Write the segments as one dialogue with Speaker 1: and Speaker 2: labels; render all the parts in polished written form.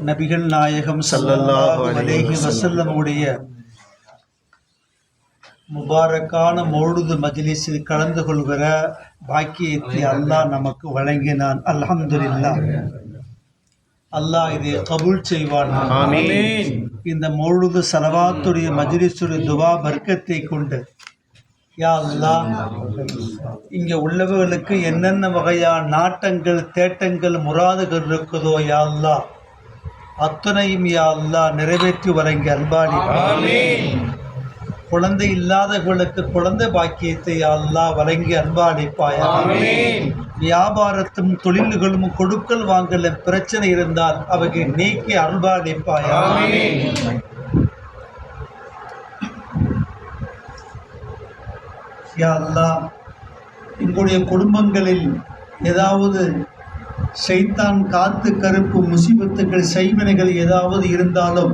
Speaker 1: நபிகள் நாயகம் ஸல்லல்லாஹு அலைஹி வஸல்லம் உடைய முபாரக்கான மௌலுது மஜ்லிஸில் கலந்து கொள்கிற பாக்கியத்தை அல்லாஹ் நமக்கு வழங்கினான். அல்ஹம்துலில்லாஹ். அல்லாஹ் இதை கபூல் செய்வான்.
Speaker 2: ஆமீன்.
Speaker 1: இந்த மௌலுது ஸலவாத்துடைய மஜ்லிஸுடைய துவா பர்க்கத்தை கொண்டு யா அல்லாஹ் இங்கே உள்ளவர்களுக்கு என்னென்ன வகையான நாட்டங்கள் தேட்டங்கள் முராதுகள் இருக்குதோ யா அல்லாஹ் அத்தனையும் யா அல்லாஹ் நிறைவேற்றி வழங்கி அன்பாளி. குழந்தை இல்லாதவர்களுக்கு குழந்தை பாக்கியத்தை யா அல்லாஹ் வழங்கி அன்பாளிப்பாயா. வியாபாரத்தும் தொழில்களும் கொடுக்கல் வாங்கல பிரச்சனை இருந்தால் அவைகளை நீக்கி அன்பாளிப்பாயா. யா அல்லாஹ் எங்களுடைய குடும்பங்களில் ஏதாவது ஷைத்தான் காத்து கருப்பு முசீபத்துகள் செய்வினைகள் ஏதாவது இருந்தாலும்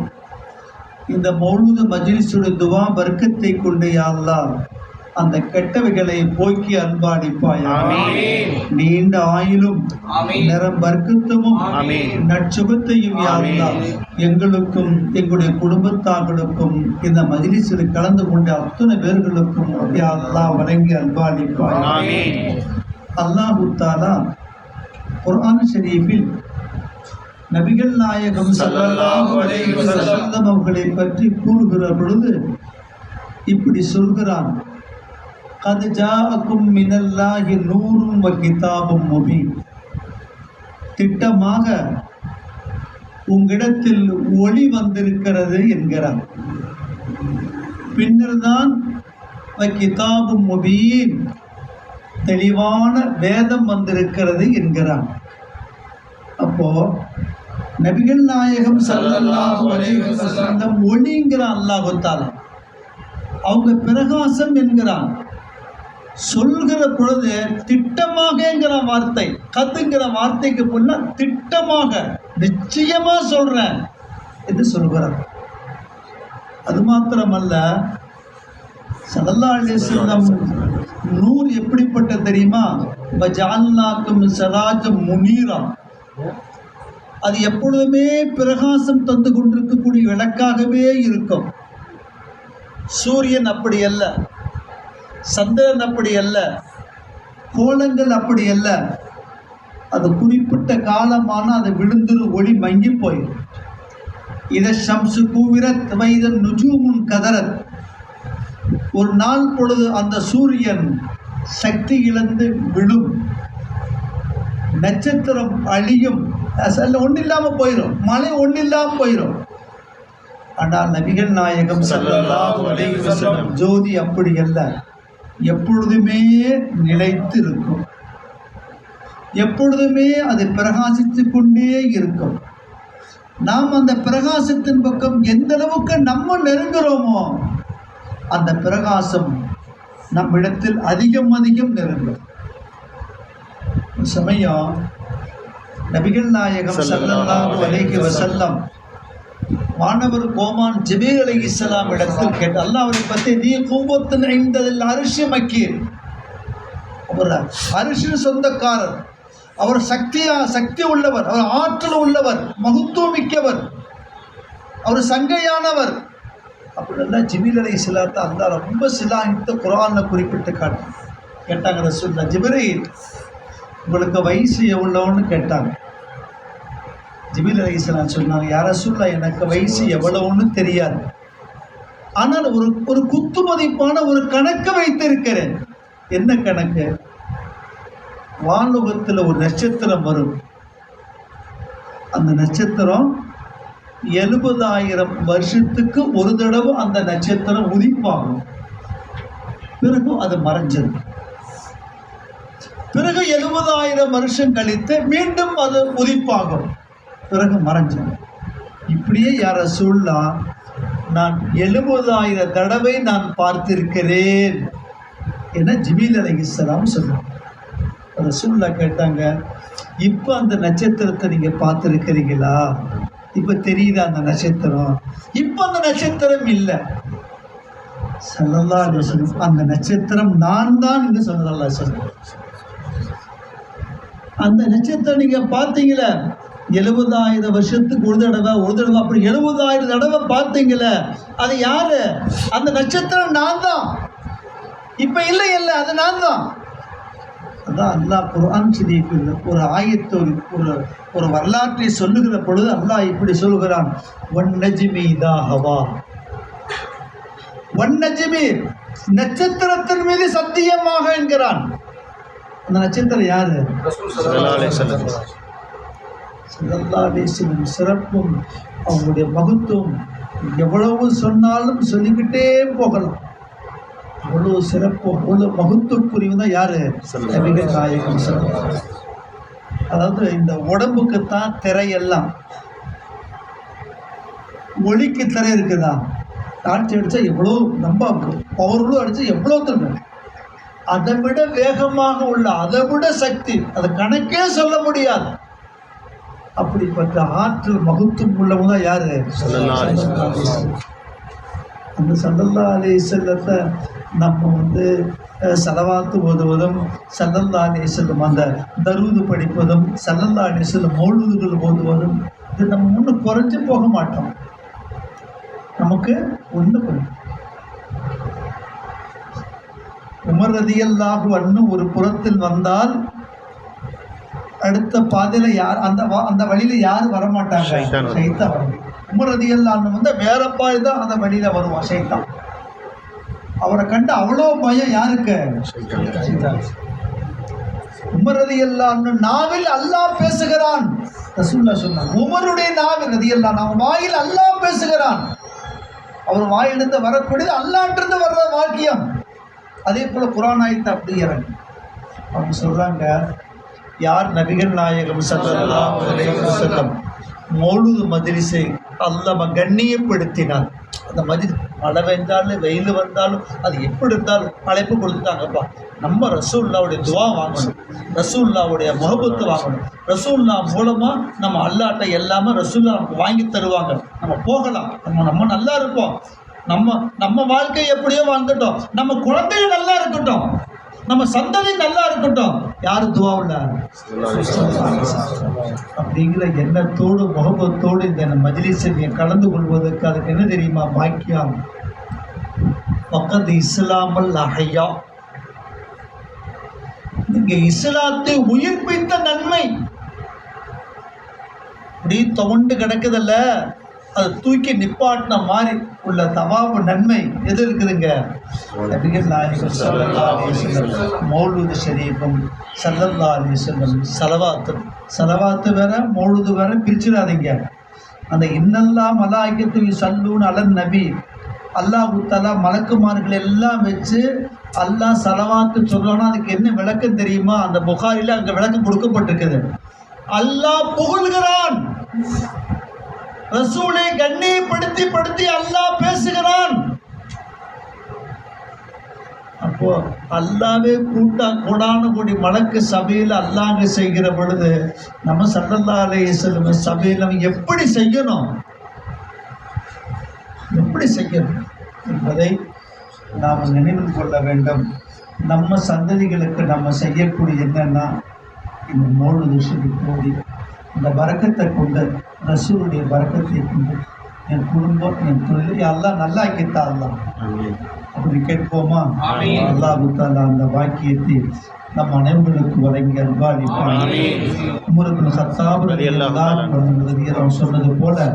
Speaker 1: இந்த மௌலுது மஜ்லிஸுடைய துவா பர்க்கத்தை கொண்டு யா அல்லாஹ் அந்த கெட்டவைகளை போக்கி அன்பாடிப்பாயா. நீண்ட ஆயிலும் நிறம் பர்க்கத்தும் நற்சுகத்தையும் யா அல்லாஹ் எங்களுக்கும் எங்களுடைய குடும்பத்தார்களுக்கும் இந்த மஜ்லிஸில் கலந்து கொண்ட அத்தனை பேர்களுக்கும் யா அல்லாஹ் வழங்கி அன்பாடிப்பாயா. அல்லாஹு தஆலா குர்ஆன் ஷரீஃபில் நபிகள் நாயகம் ஸல்லல்லாஹு அலைஹி வஸல்லம் அவர்களை பற்றி கூறுகிற பொழுது இப்படி சொல்கிறான். கத் ஜாஅக்கும் மினல்லாஹி நூரும் வ கிதாபும் முபீன். திட்டமாக உங்களிடத்தில் ஒளி வந்திருக்கிறது என்கிறார். பின்னர்தான் வ கிதாபும் முபீன் தெளிவான வேதம் வந்திருக்கிறது என்கிறான். அப்போ நபிகள் நாயகம் ஸல்லல்லாஹு அலைஹி வஸல்லம் ஒளிங்கிறான் அல்லாஹ் தஆலா. அவங்க பிரகாசம் என்கிறான். சொல்கிற பொழுது திட்டமாகங்கிற வார்த்தை, கத்துங்கிற வார்த்தைக்கு முன்ன திட்டமாக நிச்சயமா சொல்றேன் என்று சொல்கிறார். அது மாத்திரமல்ல, ஸல்லல்லாஹு அலைஹி வஸல்லம் நூர் எப்படிப்பட்ட தெரியுமா? வஜஅல்னாக்கும் சிராஜம் முனீரா. அது எப்பொழுதுமே பிரகாசம் தந்து கொண்டிருக்கக்கூடிய விளக்காகவே இருக்கும். சூரியன் அப்படி அல்ல, சந்திரன் அப்படி அல்ல, கோலங்கள் அப்படி அல்ல. அது குறிப்பிட்ட காலமான அது விழுந்துரு ஒளி மங்கி போயிடும். இத ஷம்சு கூவிரத் வைதன் நுஜூமுன் கதரத். ஒரு நாள் பொழுது அந்த சூரியன் சக்தி இழந்து விழும், நட்சத்திரம் அழியும், ஒன்றும் இல்லாமல் போயிடும், மழை ஒன்றும் இல்லாமல் போயிடும். ஆனால் நபிகள் நாயகம் ஸல்லல்லாஹு அலைஹி வஸல்லம் ஜோதி அப்படி அல்ல, எப்பொழுதுமே நிலைத்து இருக்கும், எப்பொழுதுமே அது பிரகாசித்து கொண்டே இருக்கும். நாம் அந்த பிரகாசத்தின் பக்கம் எந்த அளவுக்கு நம்ம நெருங்குறோமோ அந்த பிரகாசம் நம்மிடத்தில் அதிகம் அதிகம் நெருங்கும். சமயம் நபிகள் நாயகம் ஸல்லல்லாஹு அலைஹி வஸல்லம் வானவர் கோமான் ஜிப்ரீல் அலைஹிஸ்ஸலாம் இடத்தில் கேட்டு அல்லாஹ் அவரை பற்றி நீ கூவத்தின் ஐந்ததில் அரிசி மக்கீர். அவர் அரிசின் சொந்தக்காரர், அவர் சக்தி உள்ளவர், அவர் ஆற்றல் உள்ளவர், மகத்துவம் மிக்கவர், அவர் சங்கையானவர். அப்படின்னா ஜிப்ரீல் அலைஹிஸ்ஸலாத்தை அல்லாஹ் ரொம்ப சிலாகித்த குர்ஆனில் குறிப்பிட்டு கேட்டாங்க. ரசூலுல்லாஹ் ஜிப்ரீல் உங்களுக்கு வயசு எவ்வளோன்னு கேட்டாங்க. ஜிப்ரீல் அலைஹிஸ்ஸலாம் சொன்னாங்க, யா ரசூலுல்லாஹ் எனக்கு வயசு எவ்வளவுன்னு தெரியாது, ஆனால் ஒரு குத்து மதிப்பான ஒரு கணக்கு வைத்திருக்கிறேன். என்ன கணக்கு? வானுலகத்தில் ஒரு நட்சத்திரம் வரும், அந்த நட்சத்திரம் 70,000 வருஷத்துக்கு ஒரு தடவை அந்த நட்சத்திரம் உதிப்பாகும், பிறகு அது மறைஞ்சது. பிறகு 70,000 வருஷம் கழித்து மீண்டும் அது உதிப்பாகும், பிறகு மறைஞ்சது. இப்படியே யா ரசூலுல்லாஹ் நான் 70,000 தடவை நான் பார்த்திருக்கிறேன் என ஜிப்ரீல் அலைஹிஸ்ஸலாம் சொன்னாங்க. ரசூலுல்லாஹ் கேட்டாங்க, இப்போ அந்த நட்சத்திரத்தை நீங்கள் பார்த்துருக்கிறீங்களா? இப்போ தெரியுதா அந்த நட்சத்திரம்? இப்போ அந்த நட்சத்திரம் இல்லை. ஸல்லல்லாஹு அலைஹி வஸல்லம் அந்த நட்சத்திரம் நான் தான் என்று ஸல்லல்லாஹு அலைஹி வஸல்லம். அந்த நட்சத்திரம் நீங்கள் பார்த்தீங்களே, 70,000 வருஷத்துக்கு ஒரு தடவை அப்படி 70,000 தடவை பார்த்தீங்களே, அது யாரு? அந்த நட்சத்திரம் நான் தான். இப்ப இல்லை, அது நான் தான். அதான் அல்லாஹ் குர்ஆன் ஷரீஃபில் ஒரு ஆயத்து, ஒரு வரலாற்றை சொல்லுகிற பொழுது அல்லாஹ் இப்படி சொல்கிறான், வன்னஜ்மி இதா ஹவா. வன்னஜ்மி, நட்சத்திரத்தின் மீது சத்தியமாக என்கிறான். அந்த நட்சத்திரம் யாரு? ஸல்லல்லாஹு அலைஹி வஸல்லம். சிறப்பும் அவங்களுடைய மகத்துவம் எவ்வளவு சொன்னாலும் சொல்லிக்கிட்டே போகலாம். அவ்வளோ சிறப்பு, அவ்வளோ மகத்துவக்குரியவன் தான் யாரு? நபிகள் நாயகம் ஸல்லல்லாஹு அலைஹி வஸல்லம். அதாவது இந்த உடம்புக்குத்தான் திரையெல்லாம், ஒளிக்கு திரை இருக்குதா? டார்ச் அடித்தா எவ்வளோ, நம்ம பவர்ஃபுல்லாக அடித்தா எவ்வளோ தரும். அதை விட வேகமாக உள்ள, அதை விட சக்தி, அதை கணக்கே சொல்ல முடியாது. அப்படிப்பட்ட ஆற்றல் மகத்துவம் உள்ளவங்க தான் யாரு? அந்த ஸல்லல்லாஹு அலைஹி வஸல்லத்தை நம்ம ஸலவாத்து ஓதுவதும், ஸல்லல்லாஹு அலைஹி வஸல்லம் அந்த தரூது படிப்பதும், ஸல்லல்லாஹு அலைஹி வஸல்லம் மௌலூதுகள் ஓதுவதும், இது நம்ம ஒன்றும் குறைஞ்சு போக மாட்டோம். நமக்கு ஒன்று உமர் ரலியல்லாஹு அன்ஹு ஒரு புறத்தில் வந்தால் அடுத்த பாதையில யார், அந்த வழியில யாரும் வரமாட்டாங்க, ஷைத்தான் வரும். உமர் ரலியல்லாஹு அன்ஹு வந்து வேற பாதை தான் அந்த வழியில வருவான் ஷைத்தான். அவரை கண்டு அவ்வளோ பயம் யாருக்கு? உமர் ரலியல்லாஹு அன்ஹு நாவில் அல்லாஹ் பேசுகிறான். ரசூலுல்லாஹ் சொன்னாங்க, உமருடைய நாவில் ரலியல்லாஹு அன்ஹு வாயில் அல்லாஹ் பேசுகிறான். அவர் வாயிலிருந்து வரக்கூடியது அல்லாஹ்விலிருந்து வர்ற வாக்கியம். அதே போல குர்ஆன் ஆயத்து அப்படி இறங்கு. அவங்க சொல்றாங்க, யார் நபிகள் நாயகம் ஸல்லல்லாஹு அலைஹி வஸல்லம் மௌலூது மஜ்லிஸை அல்லாஹ் கண்ணியப்படுத்தினார். அந்த மஜ்லிஸ் மழை பெஞ்சாலும் வெயில் வந்தாலும் அது எப்படி இருந்தாலும் அழைப்பு கொடுத்துட்டாங்கப்பா, நம்ம ரசூலுல்லாவுடைய துவா வாங்கணும், ரசூலுல்லாவுடைய முஹப்பத்து வாங்கணும், ரசூலுல்லா மூலமாக நம்ம அல்லாஹ்ட்ட எல்லாமே ரசூலுல்லா நமக்கு வாங்கி தருவாங்க, நம்ம போகலாம், நம்ம நல்லா இருப்போம், நம்ம வாழ்க்கை எப்படியோ வாழ்ந்துட்டோம், நம்ம குழந்தைகள் நல்லா இருக்கட்டும், நம்ம சந்ததி நல்லா இருக்கட்டும். யாரு துவாவுல? அப்படிங்கிற எண்ணத்தோடு முகப்பத்தோடு இந்த மஜ்லிஸை கலந்து கொள்வதற்கு அதுக்கு என்ன தெரியுமா பாக்கியம்? பக்கத்து இஸ்லாமல் அஹையா, நீங்க இஸ்லாத்தை உயிர்ப்பித்த நன்மை அப்படி துவண்டு கிடக்குதல்ல, அதை தூக்கி நிப்பாட்டின மாதிரி உள்ள தவாபு நன்மை எது இருக்குதுங்க? நபிகள் நாயகம் ஸல்லல்லாஹு அலைஹி வஸல்லம் மௌலூது ஷரீஃபும், ஸல்லல்லாஹு அலைஹி வஸல்லம் சலவாத்து வேற மௌலூது வேற பிரிச்சிடாதீங்க. அந்த இன்னல்லா மலாயிகத்து யுஸல்லூன அலன் நபி, அல்லாஹ் தஆலா மலக்குமார்கள் எல்லாம் வச்சு அல்லாஹ் சலவாத்து சொல்றானா, அதுக்கு என்ன விளக்கம் தெரியுமா? அந்த புகாரில அங்கே விளக்கம் கொடுக்கப்பட்டிருக்குது. அல்லாஹ் புகழ்கிறான், ரசூலை கண்ணியப்படுத்தி அல்லாஹ் பேசுகிறான். அப்போ அல்லாவே கூடான கூடி மலக்கு சபையில் அல்லாங்க செய்கிற பொழுது நம்ம ஸல்லல்லாஹு அலைஹி வஸல்லம் சபையில் நம்ம எப்படி செய்யணும் என்பதை நாம் நினைவில் கொள்ள வேண்டும். நம்ம சந்ததிகளுக்கு நம்ம செய்யக்கூடிய என்னன்னா, இந்த மௌலூது ஷரீஃப் ஓதி இந்த பரக்கத்தை கொண்டு, ரசூலுடைய பரக்கத்தை கொண்டு என் குடும்பம், என் தொழில் எல்லாம் நல்லா ஆக்கித்தா அல்லாஹ். அப்படி கேட்போமா? அல்லாஹ் தஆலா அந்த வாக்கியத்தை நம் அனைவர்களுக்கு வழங்கி அருள்பாலிப்பான். உமர் இப்னு கத்தாப் ரலியல்லாஹு அன்ஹு சொன்னது போல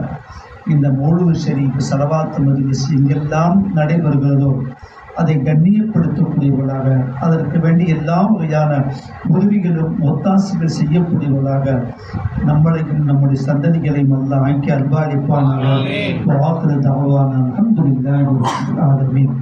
Speaker 1: இந்த மௌலூது ஷரீஃப் ஸலவாத்து மஜ்லிஸ் எங்கெல்லாம் நடைபெறுகிறதோ அதை கண்ணியப்படுத்தக்கூடியவர்களாக, அதற்கு வேண்டிய எல்லா வகையான உதவிகளும் ஒத்தாசைகள் செய்யக்கூடியவர்களாக நம்மளையும் நம்முடைய சந்ததிகளையும் அல்லாஹ் ஆக்கி அருள்பாலிப்பானாக. வாக்குறு தஅவானா அல்ஹம்துலில்லாஹி ரப்பில் ஆலமீன்.